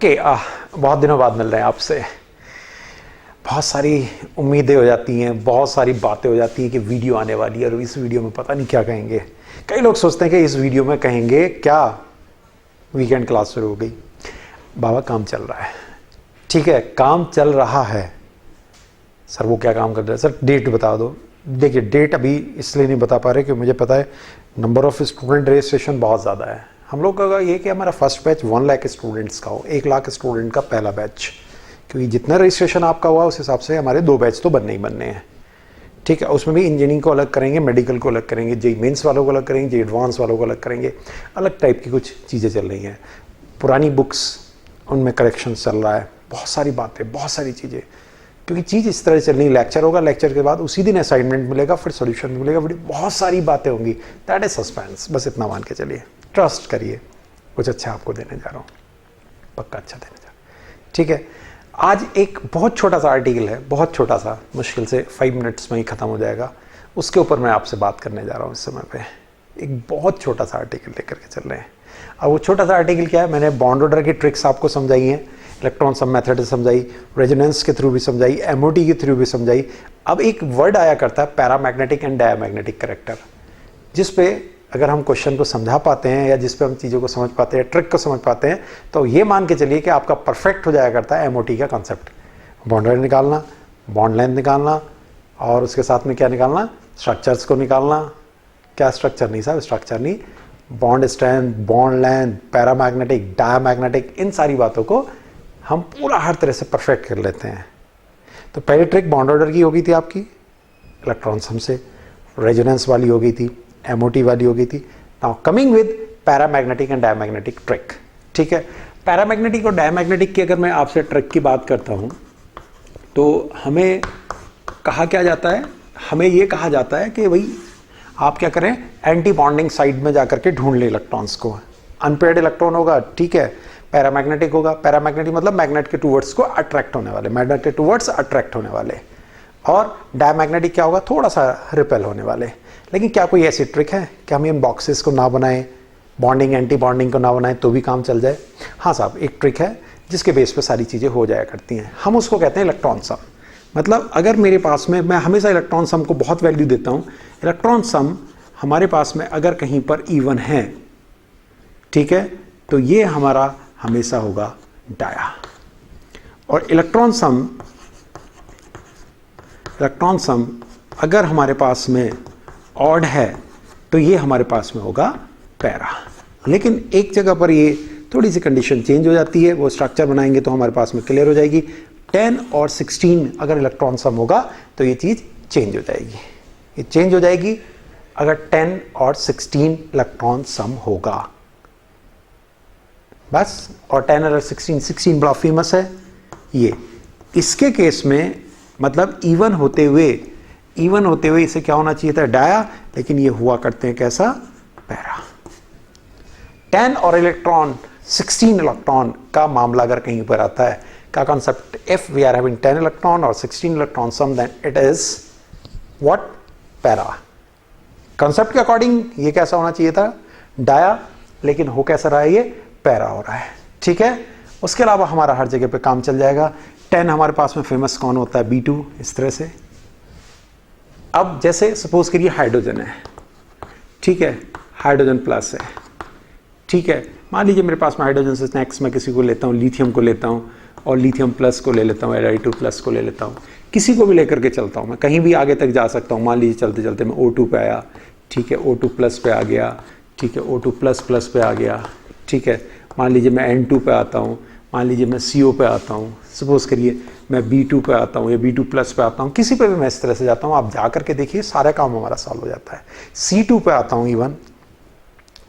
Okay, बहुत दिनों बाद मिल रहे हैं आपसे। बहुत सारी उम्मीदें हो जाती हैं, बहुत सारी बातें हो जाती हैं कि वीडियो आने वाली है और इस वीडियो में पता नहीं क्या कहेंगे। कई लोग सोचते हैं कि इस वीडियो में कहेंगे क्या, वीकेंड क्लास शुरू हो गई। बाबा काम चल रहा है, ठीक है, काम चल रहा है। सर वो क्या काम कर रहा है? सर डेट बता दो। देखिए डेट अभी इसलिए नहीं बता पा रहे कि मुझे पता है नंबर ऑफ स्टूडेंट रजिस्ट्रेशन बहुत ज़्यादा है। हम लोग का ये कि हमारा फर्स्ट बैच 1 लाख स्टूडेंट्स का हो, 1 लाख स्टूडेंट का पहला बैच, क्योंकि जितना रजिस्ट्रेशन आपका हुआ उस हिसाब से हमारे 2 बैच तो बनने ही बनने हैं। ठीक है, उसमें भी इंजीनियरिंग को अलग करेंगे, मेडिकल को अलग करेंगे, जेई मेंस वालों को अलग करेंगे, जेई एडवांस वालों को अलग करेंगे। अलग टाइप की कुछ चीज़ें चल रही हैं। पुरानी बुक्स उनमें करेक्शन चल रहा है, बहुत सारी बातें, बहुत सारी चीज़ें, क्योंकि चीज़ इस तरह चल रही है। लेक्चर होगा, लेक्चर के बाद उसी दिन असाइनमेंट मिलेगा, फिर सोल्यूशन मिलेगा, फिर बहुत सारी बातें होंगी। That is suspense. बस इतना मान के चलिए, ट्रस्ट करिए, कुछ अच्छा आपको देने जा रहा हूँ, पक्का अच्छा देने जा रहा हूँ। ठीक है, आज एक बहुत छोटा सा आर्टिकल है, बहुत छोटा सा, मुश्किल से 5 मिनट्स में ही ख़त्म हो जाएगा। उसके ऊपर मैं आपसे बात करने जा रहा हूँ इस समय पे। एक बहुत छोटा सा आर्टिकल लेकर के चल रहे हैं। अब वो छोटा सा आर्टिकल क्या है? मैंने बॉन्ड ऑर्डर की ट्रिक्स आपको समझाई हैं, इलेक्ट्रॉन सम मेथड समझाई, रेजोनेंस के थ्रू भी समझाई, एमओटी के थ्रू भी समझाई। अब एक वर्ड आया करता है पैरामैग्नेटिक एंड डायमैग्नेटिक करेक्टर, जिस पे अगर हम क्वेश्चन को समझा पाते हैं या जिस पे हम चीज़ों को समझ पाते हैं, ट्रिक को समझ पाते हैं, तो ये मान के चलिए कि आपका परफेक्ट हो जाया करता है एमओटी का कॉन्सेप्ट। बॉन्ड रेट निकालना, बॉन्ड लेंथ निकालना, और उसके साथ में क्या निकालना? स्ट्रक्चर्स को निकालना। क्या स्ट्रक्चर? नहीं साहब, स्ट्रक्चर नहीं, bond strength, bond length, paramagnetic, diamagnetic, इन सारी बातों को हम पूरा हर तरह से परफेक्ट कर लेते हैं। तो पहली ट्रिक बॉन्ड ऑर्डर की हो गई थी आपकी, इलेक्ट्रॉन सम से, रेजोनेंस वाली हो गई थी, एमओटी वाली हो गई थी। Now coming with paramagnetic and diamagnetic trick. ठीक है, पैरामैग्नेटिक और डायमैग्नेटिक की अगर मैं आपसे ट्रिक की बात करता हूं तो हमें कहा क्या जाता है? हमें यह कहा जाता है कि भाई आप क्या करें, एंटी बॉन्डिंग साइड में जाकर के ढूंढ ले इलेक्ट्रॉन्स को। अनपेयर्ड इलेक्ट्रॉन होगा, ठीक है, पैरामैग्नेटिक होगा। पैरामैग्नेटिक मतलब मैग्नेट के टूवर्ड्स को अट्रैक्ट होने वाले, मैग्नेट के टूवर्ड्स अट्रैक्ट होने वाले। और डायमैग्नेटिक क्या होगा? थोड़ा सा रिपेल होने वाले। लेकिन क्या कोई ऐसी ट्रिक है कि हम इन बॉक्सेस को ना बनाएं, बॉन्डिंग एंटी बॉन्डिंग को ना बनाएं तो भी काम चल जाए? हाँ साहब, एक ट्रिक है जिसके बेस पे सारी चीज़ें हो जाया करती हैं। हम उसको कहते हैं इलेक्ट्रॉन सम। मतलब अगर मेरे पास में, मैं हमेशा इलेक्ट्रॉन सम को बहुत वैल्यू देता हूँ। इलेक्ट्रॉन सम हमारे पास में अगर कहीं पर इवन है, ठीक है, तो ये हमारा हमेशा होगा डाया। और इलेक्ट्रॉन सम अगर हमारे पास में ऑड है तो ये हमारे पास में होगा पैरा। लेकिन एक जगह पर ये थोड़ी सी कंडीशन चेंज हो जाती है, वो स्ट्रक्चर बनाएंगे तो हमारे पास में क्लियर हो जाएगी। 10 और 16 अगर इलेक्ट्रॉन सम होगा तो ये चीज़ चेंज हो जाएगी। ये चेंज हो जाएगी अगर 10 और 16 इलेक्ट्रॉन सम होगा, बस। और 10 और 16 बड़ा फेमस है ये। इसके केस में मतलब इवन होते हुए इसे क्या होना चाहिए था? डाया, लेकिन ये हुआ करते हैं कैसा? पैरा। 10 और 16 इलेक्ट्रॉन का मामला अगर कहीं पर आता है, का concept, if we are having 10 electron और 16 electron sum, then it is what? Para. Concept के अकॉर्डिंग ये कैसा होना चाहिए था? डाया, लेकिन हो कैसा रहा है? ये पैरा हो रहा है। ठीक है, उसके अलावा हमारा हर जगह पे काम चल जाएगा। 10 हमारे पास में फेमस कौन होता है? B2, इस तरह से। अब जैसे सपोज करिए हाइड्रोजन है, ठीक है, हाइड्रोजन प्लस है, ठीक है। मान लीजिए मेरे पास में हाइड्रोजन से नेक्स्ट मैं किसी को लेता हूँ, लिथियम को लेता हूँ, और लिथियम प्लस को ले लेता हूँ, Li2 प्लस को ले लेता हूँ, किसी को भी लेकर के चलता हूँ। मैं कहीं भी आगे तक जा सकता हूँ। मान लीजिए चलते चलते मैं O2 पे आया, ठीक है, O2 प्लस पे आ गया, ठीक है, O2 प्लस प्लस पे आ गया, ठीक है। मान लीजिए मैं N2 पे आता हूँ, मान लीजिए मैं CO पे आता हूँ, सपोज करिए मैं B2 पे आता हूँ या B2 प्लस पे आता हूँ, किसी पे भी मैं इस तरह से जाता हूँ। आप जा करके देखिए, सारा काम हमारा सॉल्व हो जाता है। C2 पे आता हूँ, इवन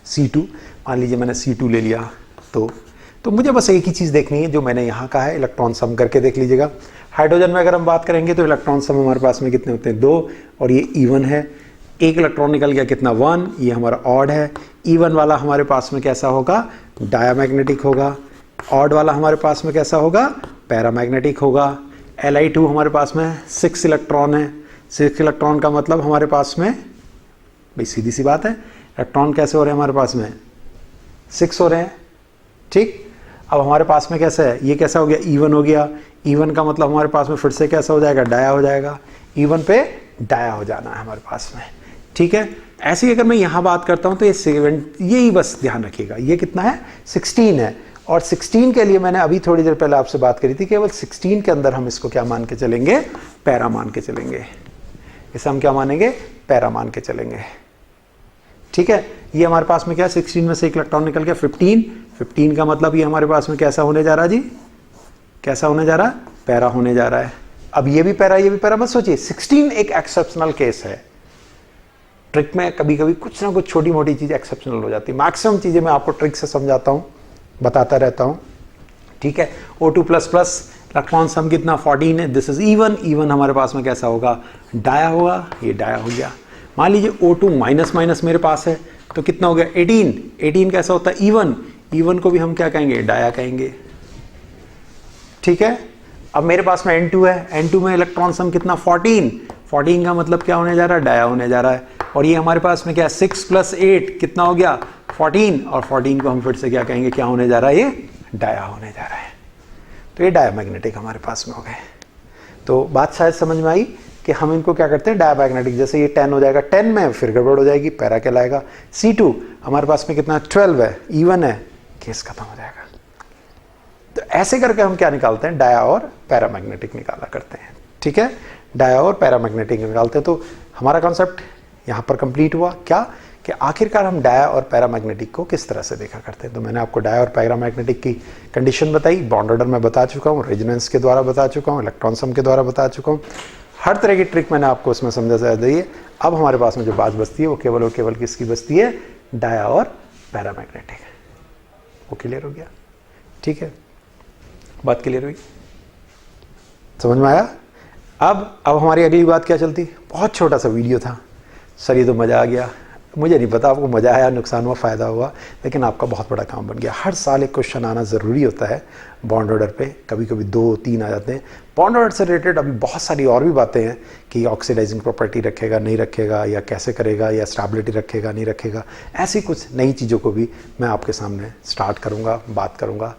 C2, मान लीजिए मैंने C2 ले लिया, तो मुझे बस एक ही चीज़ देखनी है जो मैंने यहाँ कहा है, इलेक्ट्रॉन सम करके देख लीजिएगा। हाइड्रोजन में अगर हम बात करेंगे तो इलेक्ट्रॉन सम हमारे पास में कितने होते हैं? 2, और ये इवन है। एक इलेक्ट्रॉन निकल गया, कितना? 1, ये हमारा ऑड है। इवन वाला हमारे पास में कैसा होगा? डायमैग्नेटिक होगा। ऑड वाला हमारे पास में कैसा होगा? पैरामैग्नेटिक होगा। Li2 हमारे पास में 6 इलेक्ट्रॉन है। 6 इलेक्ट्रॉन का मतलब हमारे पास में, भाई सीधी सी बात है, इलेक्ट्रॉन कैसे हो रहे हैं हमारे पास में? 6 हो रहे हैं, ठीक। अब हमारे पास में कैसा है, ये कैसा हो गया, इवन हो गया। इवन का मतलब हमारे पास में फिर से कैसा हो जाएगा, डाया हो जाएगा। इवन पे डाया हो जाना है हमारे पास में, ठीक है। ऐसे ही अगर मैं यहाँ बात करता हूँ तो ये 7, यही बस ध्यान रखिएगा, ये कितना है 16 है। और 16 के लिए मैंने अभी थोड़ी देर पहले आपसे बात करी थी, केवल 16 के अंदर हम इसको क्या मान के चलेंगे, पैरा मान के चलेंगे। इसे हम क्या मानेंगे, पैरा मान के चलेंगे, ठीक है। ये हमारे पास में क्या है, 16 में से एक इलेक्ट्रॉन निकल गया 15 का मतलब ये हमारे पास में कैसा होने जा रहा है जी, कैसा होने जा रहा है, पैरा होने जा रहा है। अब ये भी पैरा, ये भी पैरा, मत सोचिए 16 एक एक्सेप्शनल केस है। ट्रिक में कभी कभी कुछ ना कुछ छोटी मोटी चीज एक्सेप्शनल हो जाती है। मैक्सिमम चीजें मैं आपको ट्रिक से समझाता हूं, बताता रहता हूं, ठीक है। O2++ इलेक्ट्रॉन सम कितना 14 है, दिस इज इवन। इवन हमारे पास में कैसा होगा, डाया होगा, ये डाया हो गया। मान लीजिए O2- मेरे पास है तो कितना हो गया 18 कैसा होता है, इवन। इवन को भी हम क्या कहेंगे, डाया कहेंगे, ठीक है। अब मेरे पास में N2 है, N2 में इलेक्ट्रॉन सम कितना 14 का मतलब क्या होने जा रहा है, डाया होने जा रहा है। और ये हमारे पास में क्या है 6 + 8 कितना हो गया 14, और 14 को हम फिर से क्या कहेंगे, क्या होने जा रहा है, ये डाया होने जा रहा है। तो ये डायामैग्नेटिक हमारे पास में हो गए। तो बात शायद समझ में आई कि हम इनको क्या करते हैं, डायामैग्नेटिक। जैसे ये 10 हो जाएगा, 10 में फिर गड़बड़ हो जाएगी, पैरा कहलाएगा। C2 हमारे पास में कितना 12 है, इवन है, केस खत्म हो जाएगा। तो ऐसे करके हम क्या निकालते हैं, डाया और पैरामैग्नेटिक निकाला करते हैं, ठीक है। डाया और पैरामैग्नेटिक निकालते हैं। तो हमारा कॉन्सेप्ट यहाँ पर कंप्लीट हुआ क्या, कि आखिरकार हम डाया और पैरामैग्नेटिक को किस तरह से देखा करते हैं। तो मैंने आपको डाया और पैरामैग्नेटिक की कंडीशन बताई, बॉन्ड ऑर्डर में बता चुका हूँ, रेजोनेंस के द्वारा बता चुका हूँ, इलेक्ट्रॉन सम के द्वारा बता चुका हूँ, हर तरह की ट्रिक मैंने आपको उसमें समझा दी है। अब हमारे पास में जो बात बचती है वो केवल और केवल किसकी बचती है, डाया और पैरामैग्नेटिक। वो क्लियर हो गया, ठीक है, बात क्लियर हुई, समझ में आया। अब हमारी अगली बात क्या चलती, बहुत छोटा सा वीडियो था सर, ये तो मज़ा आ गया। मुझे नहीं पता आपको मज़ा आया, नुकसान हुआ, फ़ायदा हुआ, लेकिन आपका बहुत बड़ा काम बन गया। हर साल एक क्वेश्चन आना ज़रूरी होता है बॉन्ड ऑर्डर पे, कभी कभी 2-3 आ जाते हैं। बॉन्ड ऑर्डर से रिलेटेड अभी बहुत सारी और भी बातें हैं कि ऑक्सीडाइजिंग प्रॉपर्टी रखेगा नहीं रखेगा, या कैसे करेगा, या स्टेबिलिटी रखेगा नहीं रखेगा। ऐसी कुछ नई चीज़ों को भी मैं आपके सामने स्टार्ट करूँगा, बात करूँगा।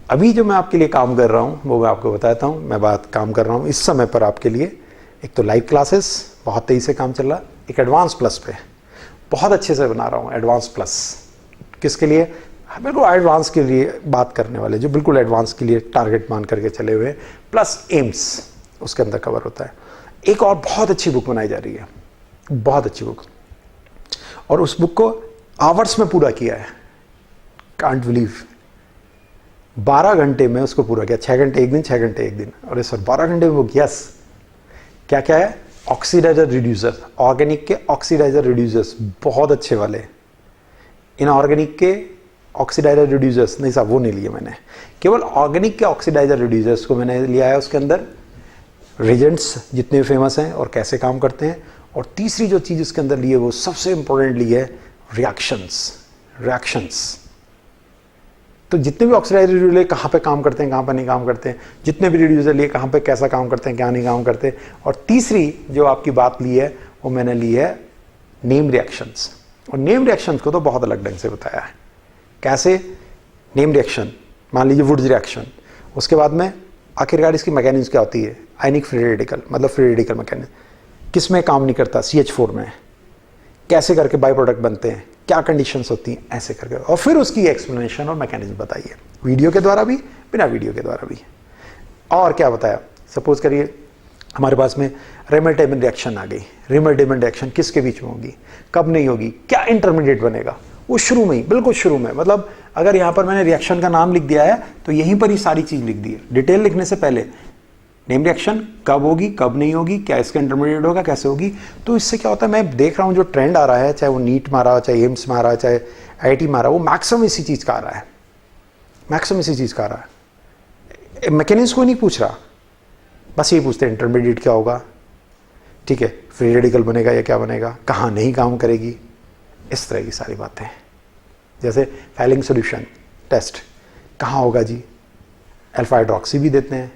अभी जो मैं आपके लिए काम कर रहा हूँ वो मैं आपको बताता हूँ। मैं काम कर रहा हूँ इस समय पर आपके लिए, एक तो लाइव क्लासेस बहुत तेज़ी से काम चल रहा है, एक एडवांस प्लस पे बहुत अच्छे से बना रहा हूँ। एडवांस प्लस किसके लिए, बिल्कुल एडवांस के लिए बात करने वाले, जो बिल्कुल एडवांस के लिए टारगेट मान करके चले हुए, प्लस एम्स उसके अंदर कवर होता है। एक और बहुत अच्छी बुक बनाई जा रही है, बहुत अच्छी बुक, और उस बुक को आवर्स में पूरा किया है, कांट बिलीव। 12 घंटे में उसको पूरा किया, 6 घंटे एक दिन, 6 घंटे एक दिन, और सर 12 घंटे में वो यस क्या क्या है, ऑक्सीडाइजर रिड्यूसर, ऑर्गेनिक के ऑक्सीडाइजर रिड्यूसर्स बहुत अच्छे वाले। इनऑर्गेनिक के ऑक्सीडाइजर रिड्यूसर्स नहीं साहब, वो नहीं लिए मैंने, केवल ऑर्गेनिक के ऑक्सीडाइजर रिड्यूसर्स को मैंने लिया है। उसके अंदर रिजेंट्स जितने फेमस हैं और कैसे काम करते हैं, और तीसरी जो चीज़ उसके अंदर ली है वो सबसे इंपॉर्टेंट ली है, रिएक्शंस। तो जितने भी ऑक्सीडाइजर रिड्यूसर कहाँ पे काम करते हैं, कहाँ पे नहीं काम करते हैं, जितने भी रिड्यूसर लिए कहाँ पे कैसा काम करते हैं, क्या नहीं काम करते। और तीसरी जो आपकी बात ली है वो मैंने ली है नेम रिएक्शंस। और नेम रिएक्शंस को तो बहुत अलग ढंग से बताया है। कैसे नेम रिएक्शन, मान लीजिए वुड्स रिएक्शन, उसके बाद में आखिरकार इसकी मैकेनिज्म क्या होती है, आयनिक फ्री रेडिकल, मतलब फ्री रेडिकल मैकेनिज्म किस में काम नहीं करता, CH4 में, कैसे करके बाई प्रोडक्ट बनते हैं, क्या कंडीशंस होती हैं, ऐसे करके, और फिर उसकी एक्सप्लेनेशन और मैकेनिज्म बताइए, वीडियो के द्वारा भी, बिना वीडियो के द्वारा भी। और क्या बताया, सपोज करिए हमारे पास में रेमर-डेमन रिएक्शन आ गई। रेमर-डेमन रिएक्शन किसके बीच में होगी, कब नहीं होगी, क्या इंटरमीडिएट बनेगा, वो शुरू में ही, बिल्कुल शुरू में, मतलब अगर यहाँ पर मैंने रिएक्शन का नाम लिख दिया है तो यहीं पर ही सारी चीज़ लिख दी है। डिटेल लिखने से पहले नेम रिएक्शन कब होगी, कब नहीं होगी, क्या इसका इंटरमीडिएट होगा, कैसे होगी। तो इससे क्या होता है, मैं देख रहा हूँ जो ट्रेंड आ रहा है, चाहे वो नीट मारा हो, चाहे एम्स मारा हो, चाहे IIT मारा, वो मैक्सिमम इसी चीज़ का आ रहा है, मैक्सिमम इसी चीज़ का आ रहा है। मैकेनिज्म को नहीं पूछ रहा, बस ये पूछते हैं इंटरमीडिएट क्या होगा, ठीक है, फ्री रेडिकल बनेगा या क्या बनेगा, कहाँ नहीं काम करेगी, इस तरह की सारी बातें। जैसे फाइलिंग सोल्यूशन टेस्ट कहाँ होगा जी, अल्फा हाइड्रोक्सी भी देते हैं,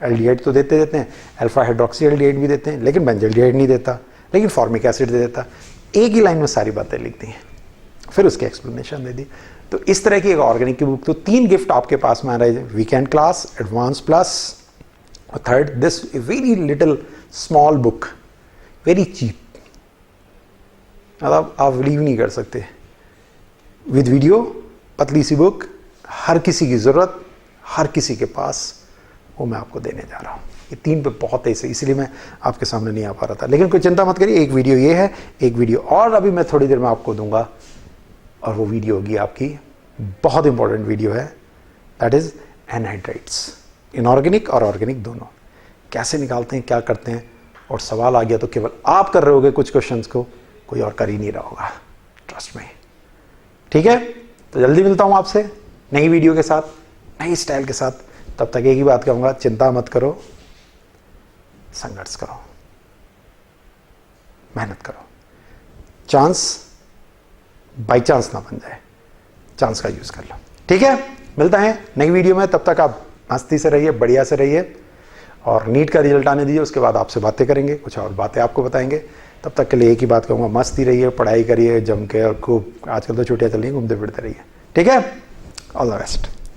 एल्डिहाइड तो देते हैं, अल्फा हाइड्रोक्सी एल्डिहाइड भी देते हैं, लेकिन बेंजल्डिहाइड नहीं देता, लेकिन फॉर्मिक एसिड दे देता। एक ही लाइन में सारी बातें लिख दी हैं, फिर उसकी एक्सप्लेनेशन दे दी। तो इस तरह की एक ऑर्गेनिक की बुक, तो 3 गिफ्ट आपके पास में आ रहे हैं, वीकेंड क्लास, एडवांस प्लस, और third this very little small book, very cheap, मतलब आप बिलीव नहीं कर सकते, विद वीडियो, पतली सी बुक, हर किसी की ज़रूरत, हर किसी के पास, वो मैं आपको देने जा रहा हूँ। ये 3 पे बहुत तेज है, इसलिए मैं आपके सामने नहीं आ पा रहा था, लेकिन कोई चिंता मत करिए, एक वीडियो ये है, एक वीडियो और अभी मैं थोड़ी देर में आपको दूंगा, और वो वीडियो होगी आपकी बहुत इंपॉर्टेंट वीडियो है, दैट इज एनहाइड्राइड्स, इनऑर्गेनिक और ऑर्गेनिक दोनों कैसे निकालते हैं, क्या करते हैं, और सवाल आ गया तो केवल आप कर रहे होगे कुछ क्वेश्चंस को, कोई और कर ही नहीं रहा होगा, ट्रस्ट में। ठीक है, तो जल्दी मिलता हूं आपसे नई वीडियो के साथ, नई स्टाइल के साथ। तब तक एक ही बात कहूंगा, चिंता मत करो, संघर्ष करो, मेहनत करो, चांस बाई चांस ना बन जाए, चांस का यूज कर लो। ठीक है, मिलता है नई वीडियो में, तब तक आप मस्ती से रहिए, बढ़िया से रहिए, और नीट का रिजल्ट आने दीजिए, उसके बाद आपसे बातें करेंगे, कुछ और बातें आपको बताएंगे। तब तक के लिए एक ही बात कहूँगा, मस्ती रहिए, पढ़ाई करिए जम के, और खूब, आजकल तो छुट्टियाँ चल रही हैं, घूमते फिरते रहिए। ठीक है, ऑल द बेस्ट।